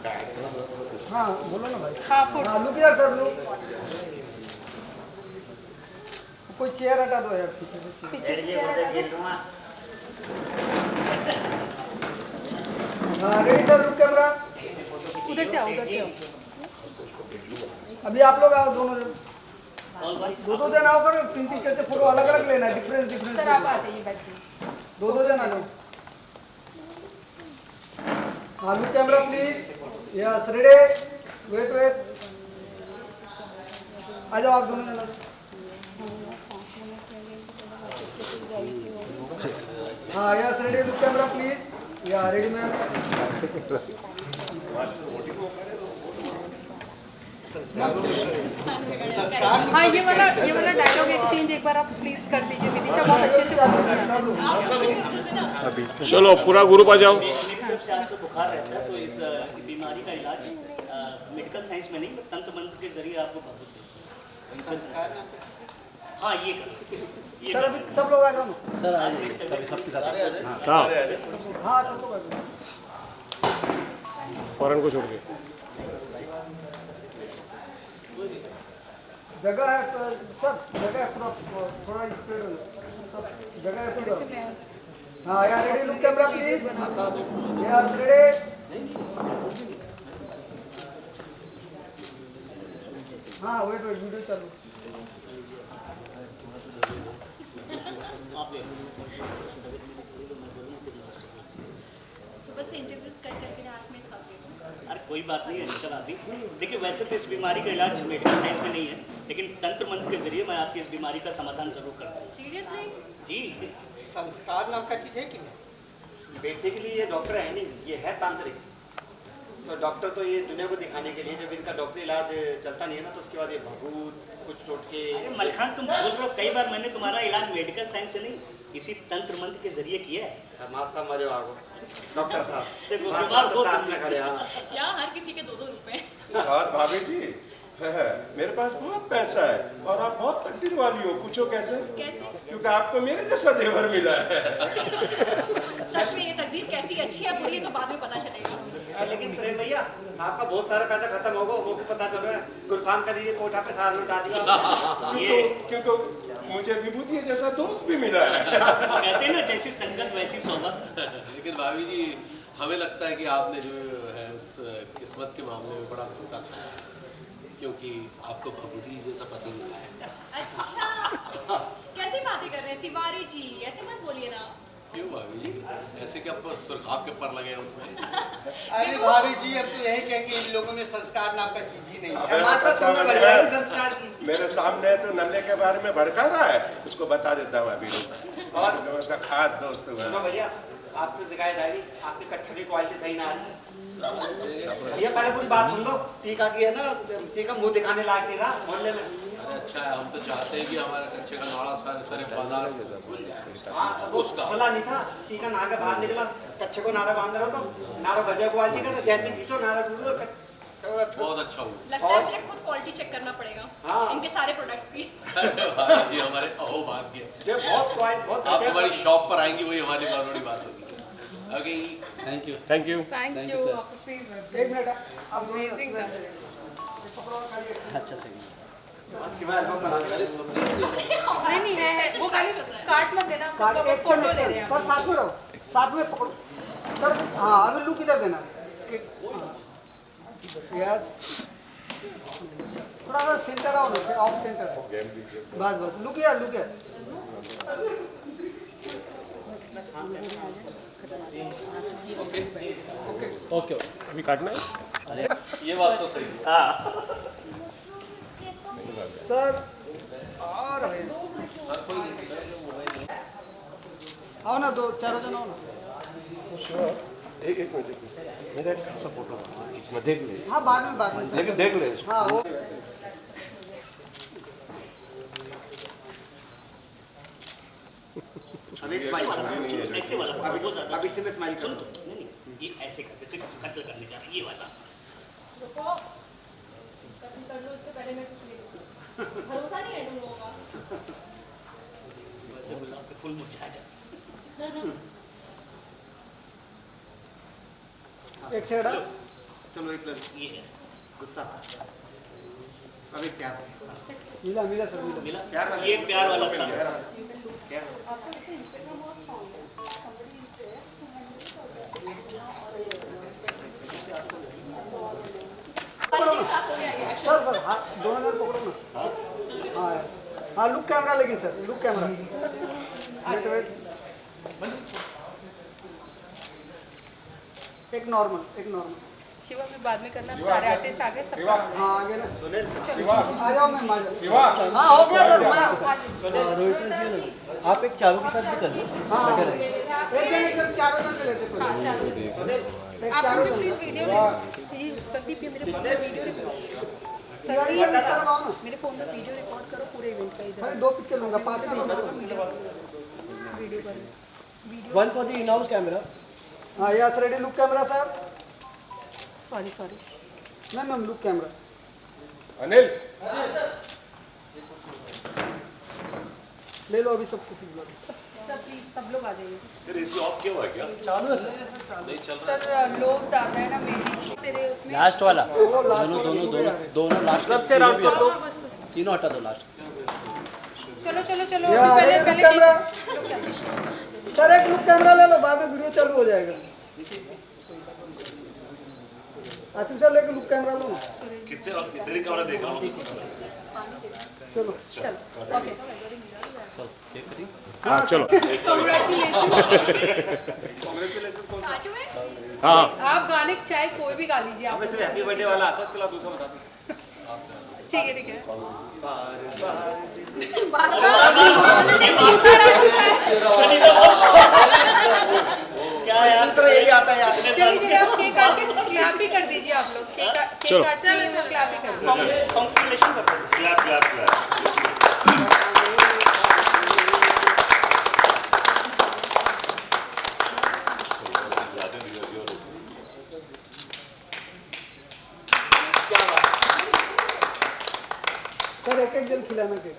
हाँ बोलो ना भाई। हाँ हाँ लुक यार सर लुक। कोई चेयर हटा दो यार पीछे से चेयर। हाँ रेडी सर लुक कैमरा। उधर से आओ अभी आप लोग आओ दोनों जन। दो जन आओ कर तीन चार फोटो अलग अलग लेना है डिफरेंस सर आप आ जाइए बैठिए। दो जन आ जाओ। हाँ look camera please. Yes ready wait आ जाओ आप दोनों जन। हाँ yes ready look camera please. Yeah ready ma'am. हाँ ये वाला डायलॉग एक्सचेंज एक बार आप प्लीज कर दीजिए। विदिशा बहुत अच्छे से बोल रही है। चलो पूरा ग्रुप आ जाओ। से आपको बुखार रहता है तो इस बीमारी का इलाज मेडिकल साइंस में नहीं तंत्र मंत्र के जरिए आपको हाँ ये सर अभी सब लोग आ जाओ ना। सर आ जाइए सबके साथ। हाँ हाँ सब लोग आ जाओ। फौरन को छोड़ के जगह है तो सब जगह है पूरा थोड़ा स्प्रेड हो जाए सब जगह है पूरा। हाँ यार ready look camera please. Yes ready. हाँ वेट वीडियो चालू। सुबह से इंटरव्यूज कर करके आज मैं थक गई हूँ। अरे कोई बात नहीं है निकल आती। देखिए वैसे तो इस बीमारी का इलाज मेडिकल साइंस में नहीं है लेकिन तंत्र मंत्र के जरिए मैं आपकी इस बीमारी का समाधान जरूर करता हूँ। सीरियसली? जी संस्कार नाम का चीज है कि नहीं? बेसिकली ये डॉक्टर है नहीं, ये है तांत्रिक। तो डॉक्टर तो ये दुनिया को दिखाने के लिए जब इनका डॉक्टरी इलाज चलता नहीं है ना तो उसके बाद ये भभूत कुछ टोटके। अरे मलखान तुम बोल रहे हो कई बार मैंने तुम्हारा इलाज मेडिकल साइंस से नहीं इसी तंत्र मंत्र के जरिए किया है। मासा मजे आगो डॉक्टर साहब देखो मासा बीमार तो हो साथ तुम। में खड़े। हाँ यहाँ हर किसी के 2-2 रुपए। और भाभी जी मेरे पास बहुत पैसा है और आप बहुत तकदीर वाली हो। पूछो कैसे? कैसे? क्योंकि आपको मेरे जैसा देवर मिला है। सच में ये तकदीर कैसी अच्छी है बुरी है तो बाद में पता चलेगा। लेकिन प्रेम भैया आपका बहुत सारा पैसा खत्म होगा वो पता चल रहा है। गुलफान का लिए कोठा पे सारा लुटा दिया। क्योंकि मुझे विभूति जैसा दोस्त भी मिला है। कहते हैं ना जैसी संगत वैसी सोबत। लेकिन भाभी जी हमें लगता है कि आपने जो है उस किस्मत के मामले में बड़ा धोखा खाया क्योंकि आपको भभूति जैसा पति मिला है। अच्छा कैसी बातें कर रहे हैं तिवारी जी ऐसे मत बोलिए ना। क्यों भाभी जी ऐसे क्या सुरखाब के पर लगे उनमें? अरे भाभी जी अब तो यही कहेंगे इन लोगों में संस्कार नाम का चीज ही नहीं है। मासा तुमने बढ़िया ही संस्कार की। मेरे सामने तो नल्ले के बारे में भड़का रहा है उसको बता देता हूँ अभी। और उसका खास दोस्त हुआ भैया आपसे शिकायत आ रही आपकी कच्छा की क्वालिटी सही ना आ रही। भैया पहले पूरी बात सुन लो। टीका की है ना टीका मुंह दिखाने लायक नहीं रहा मोहल्ले में। अच्छा है हम तो चाहते हैं कि हमारा कच्चे का नाड़ा सरे बाजार उसका खोला नहीं था टीका नहा के बाहर निकला कच्चे को नाड़ा बांध रहा तो नाड़ा बढ़िया क्वालिटी का तो जैसे खींचो नाड़ा टूट गया। बहुत अच्छा हुआ। लगता है मुझे खुद क्वालिटी चेक करना पड़ेगा। हाँ। इनके सारे प्रोडक्ट्स की। भाभी जी हमारे अहोभाग्य बहुत आप हमारी शॉप पर आएंगी वही हमारी बहुत बड़ी बात होगी। Okay thank you thank you. Thank you आपका फेवर। एक मिनट आप अमेजिंग था। अच्छा सही शिवा एल्बम बना दे। नहीं है वो खाली कार्ड मत देना बस फोटो ले रहे हैं सर साथ में रहो साथ में पकड़ो सर। हाँ अभी लुक इधर देना। यस थोड़ा सा सेंटर आओ ना ऑफ सेंटर बस लुक यार ओके अभी काटना है। ये बात तो सही है। हाँ सर आ रहे आओ ना दो चारों जन आओ ना। एक मिनट मेरा एक ऐसा फोटो मैं देख ले। हाँ बाद में लेकिन देख ले। हाँ वो अब एक स्माइल ऐसे वाला अब इससे मैं स्माइल सुन करूँ तो नहीं ये ऐसे कर जैसे कत्ल करने जा रहा है ये वाला। कत्ल कर लो इससे पहले मैं कुछ ले लूँ। भरोसा नहीं है तुम लोगों का। वैसे गुलाब के फूल मुरझा जाते। एक सेकंड चलो एक ये है गुस्सा अभी प्यार से मिला मिला सर मिला मिला प्यार वाला ये प्यार वाला सन प्यार के साथ हो गया ये एक्शन। सर सर हाथ दोनों जन पकड़ो ना हाँ हाँ लुक कैमरा लेकिन sir look camera wait wait एक नॉर्मल शिवा में बाद में करना, सारे आर्टिस्ट आ गए सबका। हाँ आगे ना आ जाओ मैम आ जाओ हाँ हो गया सर मैं आप एक चारों के साथ भी कर लो। हाँ एक जन चारों जन से लेते पहले एक आप चारों मुझे जन प्लीज वीडियो संदीप ये मेरे फोन में वीडियो रिकॉर्ड मेरे फोन में वीडियो रिकॉर्ड करो पूरे इवेंट का इधर खाली 2 पिक्चर लूंगा 5 मिनट वीडियो करो। One for the in house camera. हाँ yes ready look camera sir sorry ma'am look camera Anil ले लो अभी सबको सब प्लीज सब लोग आ जाइए। फिर एसी ऑफ क्यों हुआ क्या? चालू है सर सर लोग ज्यादा है ना मेरी तेरे उसमें लास्ट वाला वो लास्ट दोनों लास्ट सबसे राउंड कर लो। तीनों हटा दो लास्ट। चलो या पहले रेडी लुक पहले कैमरा सर एक लुक कैमरा ले लो बाद में वीडियो चालू हो जाएगा आसिफ सर लेके लुक कैमरा लो ना कितने वक्त कितने ही कैमरा देख रहा हूँ चलो ओके हाँ चलो कांग्रेचुलेशन। कांग्रेचुलेशन कौन सा काटू है? हाँ आप गाने चाहे कोई भी गा लीजिए आप। हमें सिर्फ हैप्पी बर्थडे वाला आता है उसके अलावा दूसरा बता दो ठीक है बार बार क्या यार दूसरा यही आता है यार चलिए आप केक काट के क्लैप भी कर दीजिए आप लोग केक काट के क्लैप भी कर दीजिए। कांग्रेचुलेशन करते हैं क्लैप क्लैप क्लैप सर एक जन खिलाना केक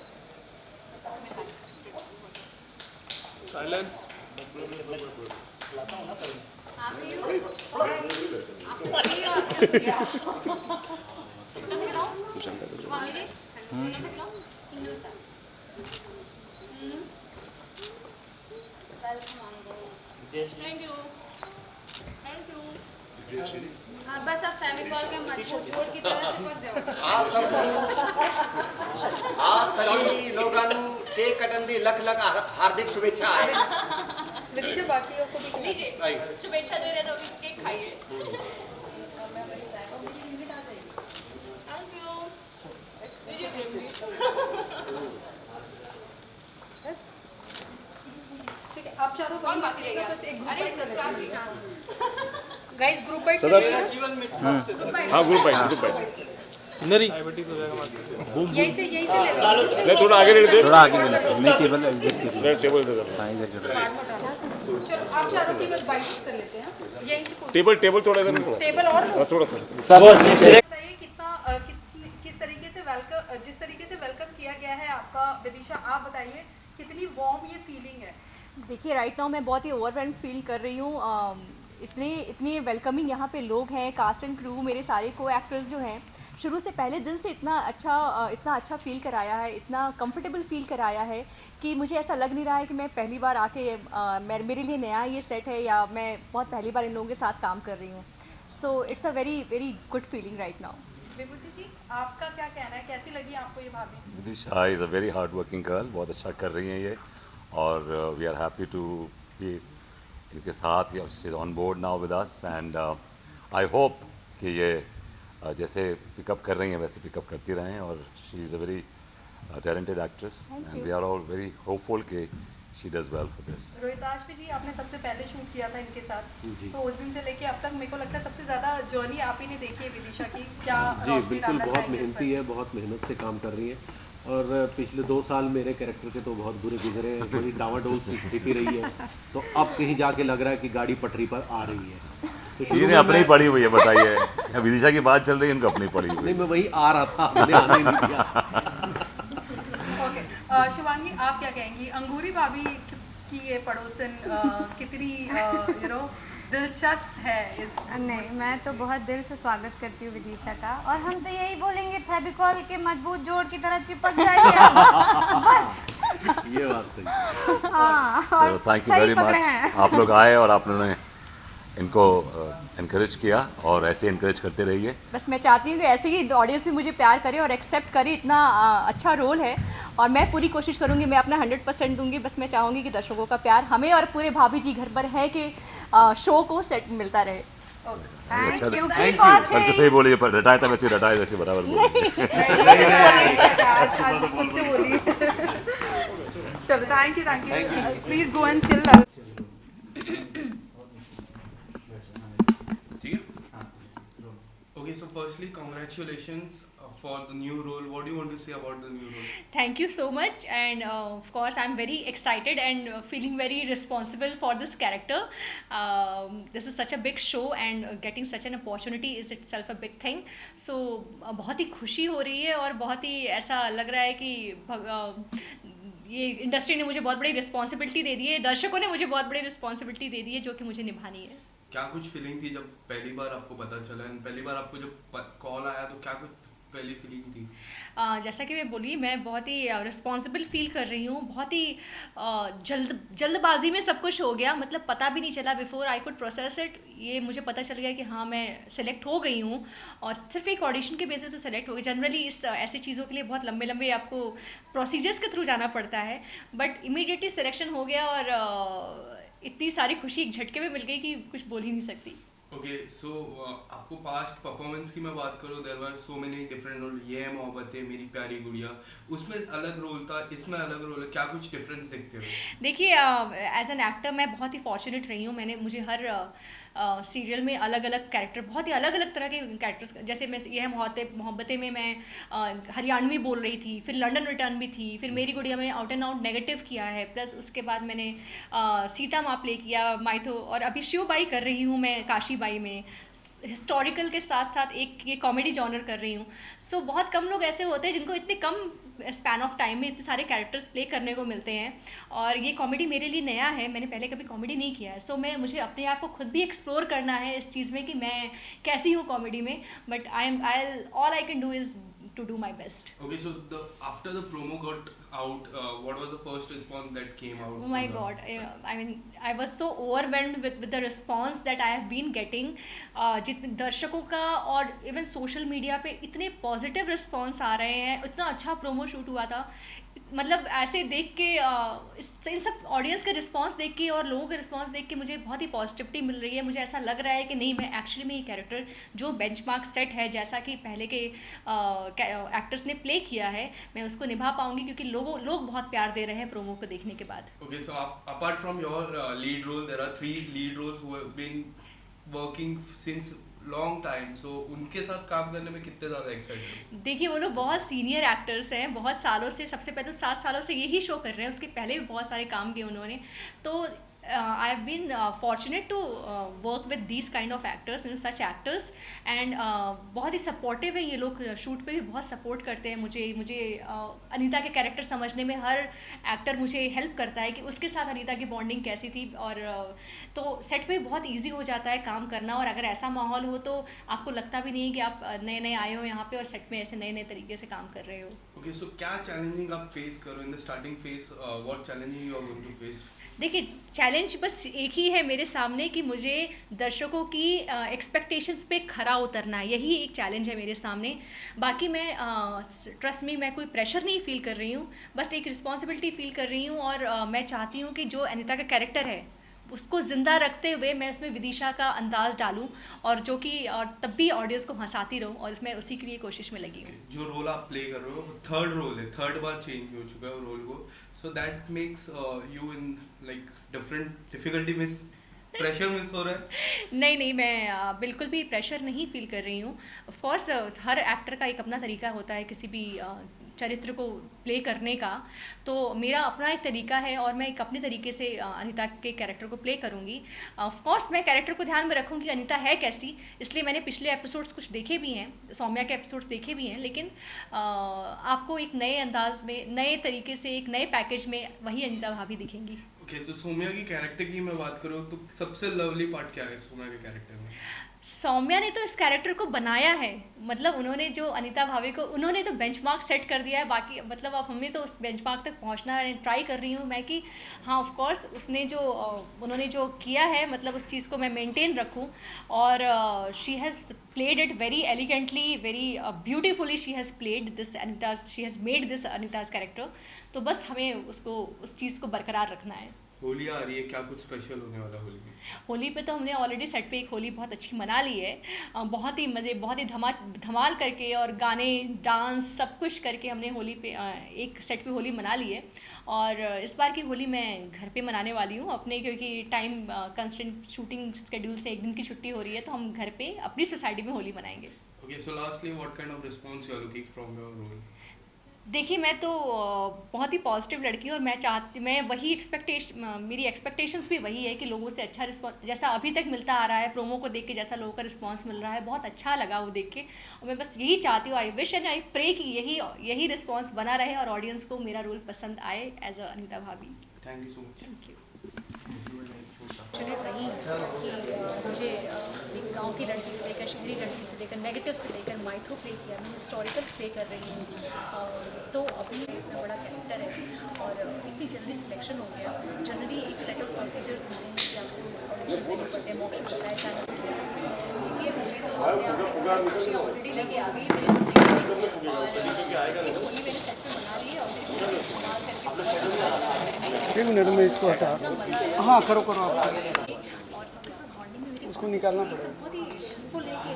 सुनने से खिलाओ? स्वामी जी, सुनने से खिलाओ? थैंक यू बस आप फेविकॉल के मजबूत की तरह चिपक जाओ। आप सभी लोगों केक कटन दी लख लख हार्दिक शुभेच्छा है विदिशा बाकियों को भी लीजिए शुभेच्छा दे रहे तो अभी केक खाइए। थैंक यू लीजिए प्लीज। ठीक है आप चारों कौन बाकी रह गया? बस एक अरे सब्सक्राइब कीजिए। गाइस ग्रुप बाइट जीवन में हाँ ग्रुप है यही से ले लो। नहीं थोड़ा आगे दे थोड़ा आगे नहीं टेबल मैं टेबल दे चलो आप चारों की बस बाइट्स कर लेते हैं यही से कुछ टेबल थोड़ा इधर टेबल और लो। थोड़ा बताइए किस तरीके से वेलकम जिस तरीके से वेलकम किया गया है आपका विदिशा आप बताइए कितनी वार्म ये फीलिंग है। देखिए राइट नाउ मैं बहुत ही ओवरवेल्म फील कर रही हूँ। इतने वेलकमिंग यहाँ पे लोग हैं, कास्ट एंड क्रू, मेरे सारे को एक्टर्स जो हैं शुरू से पहले दिन से इतना अच्छा फील कराया है, इतना कंफर्टेबल फील कराया है कि मुझे ऐसा लग नहीं रहा है कि मैं पहली बार आके मेरे लिए नया ये सेट है या मैं बहुत पहली बार इन लोगों के साथ काम कर रही हूँ। So it's a very very good feeling right now. Vibhuti ji आपका क्या कहना है, कैसी लगी आपको ये भाभी? Vidisha is a very hard working girl, बहुत अच्छा कर रही हैं ये और we are happy to be इनके साथ। She is on board now with us and I hope कि ये जैसे पिकअप कर रही हैं वैसे पिकअप करती रहें और she is a very talented actress and we are all very hopeful कि she does well for this. Rohitash ji आपने सबसे पहले शूट किया था इनके साथ, तो उस दिन से लेके अब तक मेरे को लगता है सबसे ज़्यादा जर्नी आप ही ने देखी है विदिशा की, क्या जी बिल्कुल बहुत मेहनती है, बहुत मेहनत से काम कर रही है और पिछले 2 साल मेरे कैरेक्टर के तो बहुत बुरे गुजरे हैं, बड़ी डावाडोल सी स्थिति रही है, तो अब कहीं जाके लग रहा है कि गाड़ी पटरी पर आ रही है। तो इन्हें अपनी पड़ी हुई है, बताइए विदिशा की बात चल रही है, इनको अपनी पड़ी हुई। नहीं मैं वही आ रहा था, मैंने आने ही नहीं दिया। ओके शिवांगी आप क्या कहेंगी, अंगूरी भाभी की ये पड़ोसन कितनी दिलचस्प है इस नहीं, मैं तो बहुत दिल से स्वागत करती हूँ विदिशा का, और हम तो यही बोलेंगे फेविकॉल के मजबूत जोड़ की तरह चिपक जाइए बस। ये बात सही। हाँ, और थैंक यू सही वेरी पकड़े मच, हैं। आप लोग आए और आप लोगों ने इनको इनकरेज किया और ऐसे इनकरेज करते रहिए। बस मैं चाहती हूँ कि ऐसे ही ऑडियंस भी मुझे प्यार करे और एक्सेप्ट करे, इतना अच्छा रोल है और मैं पूरी कोशिश करूँगी, मैं अपना 100% दूंगी। बस मैं चाहूँगी कि दर्शकों का प्यार हमें और पूरे भाभी जी घर पर है कि शो को सेट मिलता रहे। अच्छा, कल तो सही बोलिए, पर रटाया था वैसे रटाया वैसे बराबर बोलिए। चलो, thank you, please go and chill. Okay, so firstly, congratulations for the new role. What do you want to say about the new role? Thank you so much, and of course I'm very excited and feeling very responsible for this character. This is such a big show and getting such an opportunity is itself a big thing. So बहुत ही खुशी हो रही है और बहुत ही ऐसा लग रहा है कि ये इंडस्ट्री ने मुझे बहुत बड़ी रिस्पॉन्सिबिलिटी दे दी है, दर्शकों ने मुझे बहुत बड़ी रिस्पॉन्सिबिलिटी दे दी है जो कि मुझे निभानी है। क्या कुछ फीलिंग थी जब पहली बार आपको पता चला, पहली बार आपको जब कॉल आया तो क्या कुछ पहली फीलिंग थी? जैसा कि मैं बोली, मैं बहुत ही रिस्पॉन्सिबल फील कर रही हूँ, बहुत ही जल्दबाजी में सब कुछ हो गया, मतलब पता भी नहीं चला before I could process it. ये मुझे पता चल गया कि हाँ मैं सेलेक्ट हो गई हूँ और सिर्फ एक ऑडिशन के बेसिस पे सेलेक्ट हो गई। जनरली इस ऐसी चीज़ों के लिए बहुत लंबे लंबे आपको प्रोसीजर्स के थ्रू जाना पड़ता है, बट इमीडिएटली सिलेक्शन हो गया और इतनी सारी खुशी एक झटके में मिल गई कि कुछ बोल ही नहीं सकती। ओके, सो आपको पास्ट परफॉर्मेंस की मैं बात करूँ, there were so many different role. ये है मोहब्बतें, मेरी प्यारी गुड़िया, उसमें अलग रोल था, इसमें अलग रोल है, क्या कुछ डिफरेंस देखते हो? देखिए, एज एन एक्टर मैं बहुत ही फॉर्चुनेट रही हूँ। मुझे हर सीरियल में अलग अलग कैरेक्टर, बहुत ही अलग अलग तरह के कैरेक्टर्स, जैसे मैं ये है मोहब्बतें में मैं हरियाणवी बोल रही थी, फिर लंदन रिटर्न भी थी, फिर मेरी गुड़िया में आउट एंड आउट नेगेटिव किया है, प्लस उसके बाद मैंने सीता माँ प्ले किया माइथो, और अभी शिवबाई कर रही हूँ मैं काशीबाई में, हिस्टोरिकल के साथ साथ एक ये कॉमेडी जॉनर कर रही हूँ। सो बहुत कम लोग ऐसे होते हैं जिनको इतने कम स्पैन ऑफ टाइम में इतने सारे कैरेक्टर्स प्ले करने को मिलते हैं, और ये कॉमेडी मेरे लिए नया है, मैंने पहले कभी कॉमेडी नहीं किया है। सो मुझे अपने आप को खुद भी एक्सप्लोर करना है इस चीज़ में कि मैं कैसी हूँ कॉमेडी में, but all I can do is to do my best. Okay, so after the promo got out, what was the first response that came out? Oh my God! I mean, I was so overwhelmed with the response that I have been getting. जितने दर्शकों का और even social media पे इतने positive response आ रहे हैं, इतना अच्छा प्रोमो शूट हुआ था, मतलब ऐसे देख के इन सब ऑडियंस का रिस्पांस देख के और लोगों का रिस्पांस देख के मुझे बहुत ही पॉजिटिविटी मिल रही है। मुझे ऐसा लग रहा है कि नहीं, मैं एक्चुअली में ये कैरेक्टर जो बेंचमार्क सेट है, जैसा कि पहले के एक्टर्स ने प्ले किया है, मैं उसको निभा पाऊंगी, क्योंकि लोग बहुत प्यार दे रहे हैं प्रोमो को देखने के बाद। Okay, so apart from your lead role, there are 3 lead roles who have been working since long time, so उनके साथ काम करने में कितने ज़्यादा एक्साइटेड? देखिए, वो लोग बहुत सीनियर एक्टर्स हैं, बहुत सालों से, सबसे पहले तो 7 सालों से यही शो कर रहे हैं, उसके पहले भी बहुत सारे काम किए उन्होंने। तो I have been fortunate to work with these kind of actors, such actors, and बहुत ही सपोर्टिव है ये लोग, शूट पे भी बहुत सपोर्ट करते हैं मुझे अनीता के कैरेक्टर समझने में हर एक्टर मुझे हेल्प करता है कि उसके साथ अनीता की बॉन्डिंग कैसी थी, और तो सेट पे बहुत इजी हो जाता है काम करना, और अगर ऐसा माहौल हो तो आपको लगता भी नहीं कि आप नए आए हो यहाँ पे और सेट में ऐसे नए तरीके से काम कर रहे हो। ओके, सो क्या चैलेंजिंग आप फेस करो in the starting phase, what challenging you are going to face? देखिए, चैलेंज बस एक ही है मेरे सामने कि मुझे दर्शकों की एक्सपेक्टेशंस पे खरा उतरना है, यही एक चैलेंज है मेरे सामने। बाकी मैं ट्रस्ट में मैं कोई प्रेशर नहीं फील कर रही हूँ, बस एक रिस्पॉन्सिबिलिटी फील कर रही हूँ, और मैं चाहती हूँ कि जो अनीता का कैरेक्टर है उसको ज़िंदा रखते हुए मैं उसमें विदिशा का अंदाज़ डालूं, और जो कि तब भी ऑडियंस को हंसाती रहूं, और इसमें उसी के लिए कोशिश में लगी हूँ। जो रोल आप प्ले कर रहे हो थर्ड रोल है, थर्ड बार चेंज हो चुका है रोल को, so that makes you in like different difficulty miss, pressure miss हो रहा है? नहीं, मैं बिल्कुल भी प्रेशर नहीं फील कर रही हूँ। ऑफ कोर्स हर एक्टर का एक अपना तरीका होता है किसी भी चरित्र को प्ले करने का, तो मेरा अपना एक तरीका है और मैं एक अपने तरीके से अनीता के कैरेक्टर को प्ले करूँगी। ऑफ कोर्स मैं कैरेक्टर को ध्यान में रखूँगी अनीता है कैसी, इसलिए मैंने पिछले एपिसोड्स कुछ देखे भी हैं, सौम्या के एपिसोड्स देखे भी हैं, लेकिन आपको एक नए अंदाज में, नए तरीके से, एक नए पैकेज में वही अनीता भाभी दिखेंगी। ओके, तो सौम्या की कैरेक्टर की मैं बात करूँ तो सबसे लवली पार्ट क्या है सौम्या के कैरेक्टर में? सौम्या ने तो इस कैरेक्टर को बनाया है, मतलब उन्होंने जो अनीता भाभी को उन्होंने तो बेंचमार्क सेट कर दिया है, बाकी मतलब अब हमें तो उस बेंचमार्क तक पहुंचना है। ट्राई कर रही हूँ मैं कि हाँ ऑफ कोर्स उसने जो उन्होंने जो किया है मतलब उस चीज़ को मैं मेंटेन रखूँ। और she has played it very elegantly, very beautifully she has played this Anita's, she has made this Anita's character. तो बस हमें उसको उस चीज़ को बरकरार रखना है। होली आ रही है, क्या कुछ स्पेशल होने वाला होली में? होली पे तो हमने ऑलरेडी सेट पे एक होली बहुत अच्छी मना ली है, बहुत ही मज़े, बहुत ही धमाल करके और गाने डांस सब कुछ करके हमने होली पे एक सेट पे होली मना ली है। और इस बार की होली मैं घर पे मनाने वाली हूँ अपने, क्योंकि टाइम कंस्टेंट शूटिंग स्केड्यूल से एक दिन की छुट्टी हो रही है, तो हम घर पे अपनी सोसाइटी में होली मनाएंगे। Okay, so lastly what kind of response you are looking from your role? देखिए मैं तो बहुत ही पॉजिटिव लड़की हूँ और मैं वही मेरी एक्सपेक्टेशंस भी वही है कि लोगों से अच्छा रिस्पॉन्स जैसा अभी तक मिलता आ रहा है, प्रोमो को देख के जैसा लोगों का रिस्पॉन्स मिल रहा है बहुत अच्छा लगा वो देख के। और मैं बस यही चाहती हूँ, I wish and I pray कि यही रिस्पॉन्स बना रहे और ऑडियंस को मेरा रोल पसंद आए एज अ अनीता भाभी। Thank you so much. Thank you. रही कि मुझे एक गांव की लड़की से लेकर शहरी लड़की से लेकर नेगेटिव से लेकर माइथो प्ले किया, मैं हिस्टोरिकल प्ले कर रही हूँ। तो अभी इतना बड़ा कैरेक्टर है और इतनी जल्दी सिलेक्शन हो गया। जनरली एक सेट ऑफ प्रोसीजर्स होते हैं कि आपको ऑडिशन देने पड़ते हैं, मॉक शूट होता है, चांस देखिए होली तो अपने आप में खुशियाँ ऑलरेडी लेके आ गई मेरी ज़िंदगी में। और एक होली मैंने सेट पर बना ली है और फिर इस्तेमाल करके 1 मिनट में इसको हटा। हाँ करो करो आप। और सबके साथ बॉन्डिंग में उसको निकालना बहुत ही हेल्पफुल है कि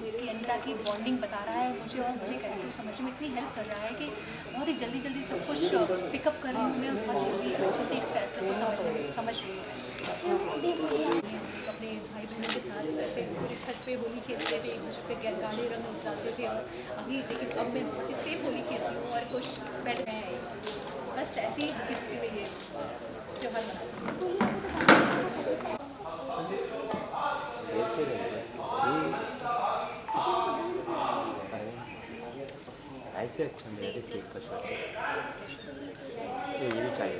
इसकी अनीता की बॉन्डिंग बता रहा है मुझे और मुझे कैरेक्टर समझने में इतनी हेल्प कर रहा है कि बहुत ही जल्दी जल्दी सब कुछ पिकअप कर रही हूँ मैं, बहुत जल्दी अच्छे से इस कैरेक्टर को समझ रही हूँ। अपने भाई बहनों के साथ रहते पूरी छत पे होली खेलते थे, एक दूसरे पे गाढ़े रंग उतराते थे। और अभी लेकिन अब मैं बहुत ही सेफ होली खेलती हूँ और कुछ पहले मैं बस ऐसी ही हंसी में ये त्योहार मनाती हूँ। ऐसे अच्छा मेरा केक का शॉट ये चाहिए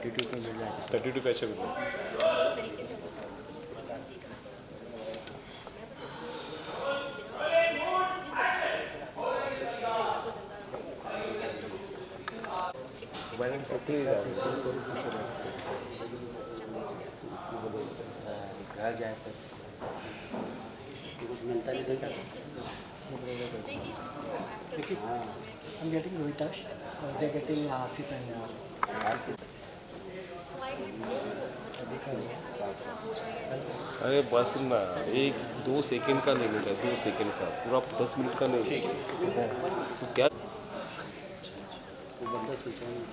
32 का मिल जाएगा। 32 कैसे मिल रहा घर जाए तो मिलता नहीं था। हाँ I'm getting Rohitash, they're getting Asif and अरे बस ना 1-2 सेकंड का लिमिट है, 2 सेकंड का, पूरा 10 मिनट का नहीं। तो क्या बंदा सोचा नहीं।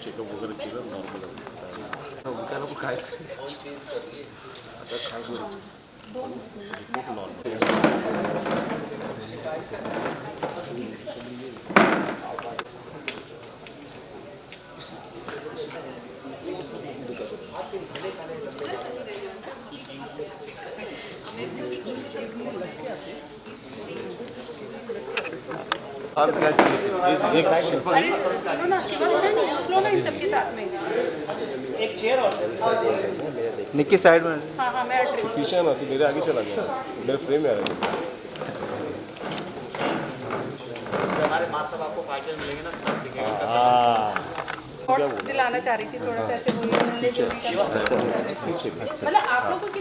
चेकअप वगैरह केलं नॉर्मल उनका लोग काय आता खास अरे सुनो ना, शिवा उधर नहीं है, लो ना इन सबके साथ में एक चेयर और निक्की साइड में। हाँ हाँ मैं हट रही हूँ। पीछे ना, तू मेरे आगे चला गया, मेरे फ्रेम में आ रहा है। सारे मास सब आपको पार्टी में मिलेंगे ना तब दिखेगा थॉट्स दिलाना चाह रही थी थोड़ा सा ऐसे वो मिलने जुलने का मतलब आप लोगों की